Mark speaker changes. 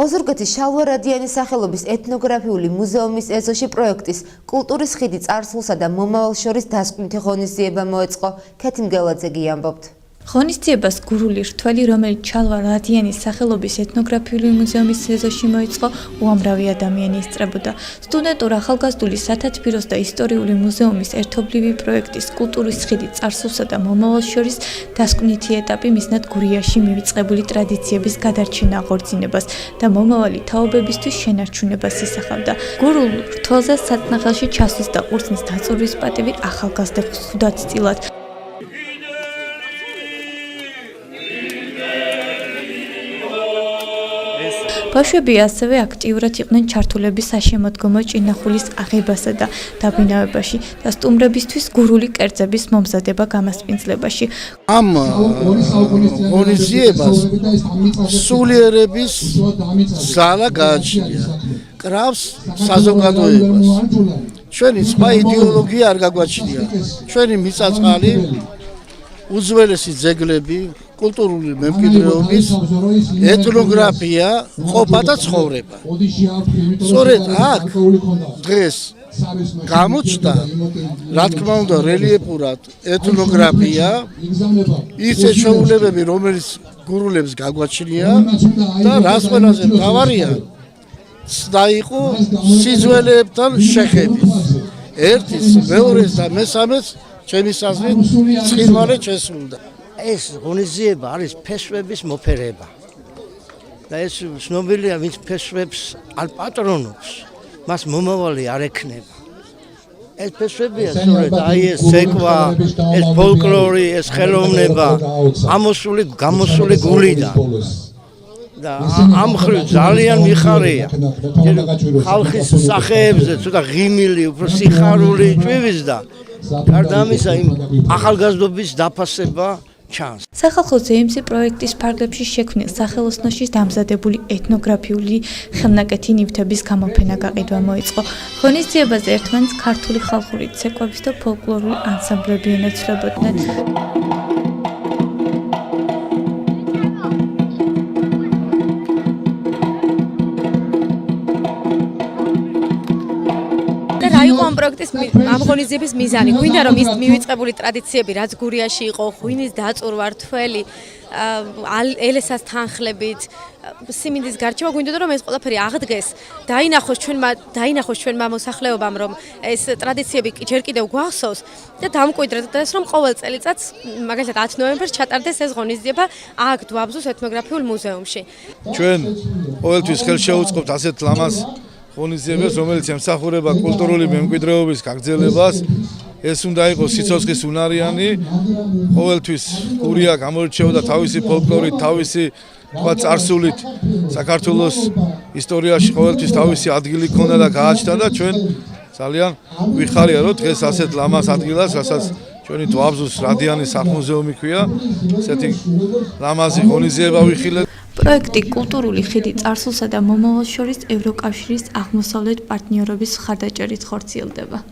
Speaker 1: ოზურგეთის შალვა რადიანის სახელობის ეთნოგრაფიული მუზეუმის ეზოში პროექტის კულტურის ხიდი წარსულსა და მომავალს შორის დასკვნითი ღონისძიება მოეწყო. ქეთი მგელაძე ამბობთ.
Speaker 2: ღონისძიებას გურული რთველი, რომელიც შალვა რადიანის სახელობის ეთნოგრაფიული მუზეუმის ეზოში მოეწყო, უამრავი ადამიანი ესწრებოდა. სტუდენტურ ახალგაზრდული სათათბიროს და ისტორიული მუზეუმის ერთობლივი პროექტის კულტურის ხიდი წარსულსა და მომავალს შორის დასკვნითი ეტაპი მიზნად გურიაში მივიწყებული ტრადიციების გადარჩენა აღორძინებას და მომავალი თაობებისთვის შენარჩუნებას ისახავდა. გურულ რთველზე საწნახელში ჩასვლის და ყურძნის დაწურვის პატივი ახალგაზრდებს უდაცწილად. ბავშვები ასევე აქტიურად იყვნენ ჩართულები საშემოდგომო ჭინახულის აღებასა და დაბინავებაში და სტუმრებისთვის გურული კერძების მომზადება გამასპინძლებაში.
Speaker 3: ამ ღონისძიებას სულიერების ზალა გააჩნია, კრავს საზოგადოებას. ჩვენი სხვა იდეოლოგია არ გაგვაჩნია. ჩვენი მიწა-წყალი, უძველესი ძეგლები, კულტურული მემკვიდრეობის ეთნოგრაფია, ყოფა და ცხოვრება. სწორედ აქ დღეს გამოჩნდა, რა თქმა უნდა, რელიეფურად ეთნოგრაფია, ის ჩვეულებები, რომელიც გურულებს გაგვაჩნია და რაც ყველაზე მთავარია, ცდა იყო სიძველეებთან შეხების. ერთის, მეორეს და მესამეს ჩემი საზრით ცხინვალე შესრულდა.
Speaker 4: ეს ღონისძიება არის ფესვების მოფერება და ეს ცნობილია, ვინც ფესვებს არ პატრონობს, მას მომავალი არ ექნება. ეს ფესვებია სწორედ ეს ცეკვა, ეს ფოლკლორი, ეს ხელოვნება, გამოსული გულიდან. და ამ მხრივ ძალიან მიხარია. ხალხის სახეებზე ცოტა ღიმილი, უფრო სიხარული ჭვივისდა. გარდა ამისა, იმ ახალგაზრდობის დაფასება ჩანს.
Speaker 2: სახალხო ზეიმზე პროექტის ფარგლებში შექმნილ სახელოსნოში დამზადებული ეთნოგრაფიული ხელნაკეთი ნივთების გამოფენა გაყიდვა მოეწყო. ღონისძიებაზე ერთმანეთს ქართული ხალხური ცეკვების და ფოლკლორული ანსამბლები ენაცვლებოდნენ.
Speaker 5: ამ პროექტის ამ ღონისძიების მიზანი გვინდა, რომ ის მივიწყებული ტრადიციები, რაც გურიაში იყო, ღვინის დაწურვა, რთველი, ელესას თანხლებით, სიმინდის გარჩევა, გვინდოდა, რომ ეს ყველაფერი აღდგეს, დაინახოს ჩვენმა მოსახლეობამ, რომ ეს ტრადიციები ჯერ კიდევ გვახსოვს და დამკვიდრდეს, რომ ყოველ წელიწადს, მაგალითად 10 ნოემბერს ჩატარდეს ეს ღონისძიება აქ დვაბზუს ეთნოგრაფიულ მუზეუმში.
Speaker 6: ჩვენ ყოველთვის ხელს შევუწყობთ ასეთ ლამაზ ღონისძიებას, რომელიც ემსახურება კულტურული მემკვიდრეობის გაგრძელებას. ეს უნდა იყოს სიცოცხლის უნარიანი, ყოველთვის გურია გამორჩეოდა თავისი ფოლკლორით, თავისი წარსულით, საქართველოს ისტორიაში ყოველთვის თავისი ადგილი ჰქონდა და გააჩნდა და ჩვენ ძალიან ვიხარია, რომ დღეს ასეთ ლამაზ ადგილას, რასაც ჩვენი დვაბზუს რადიანის სახლ-მუზეუმი ქვია, ესეთი ლამაზი ღონისძიება ვიხილეთ.
Speaker 2: პროექტი კულტურული ხიდი წარსულსა და მომავალს შორის ევროკავშირის აღმოსავლეთ პარტნიორობის მხარდაჭერით ხორციელდება.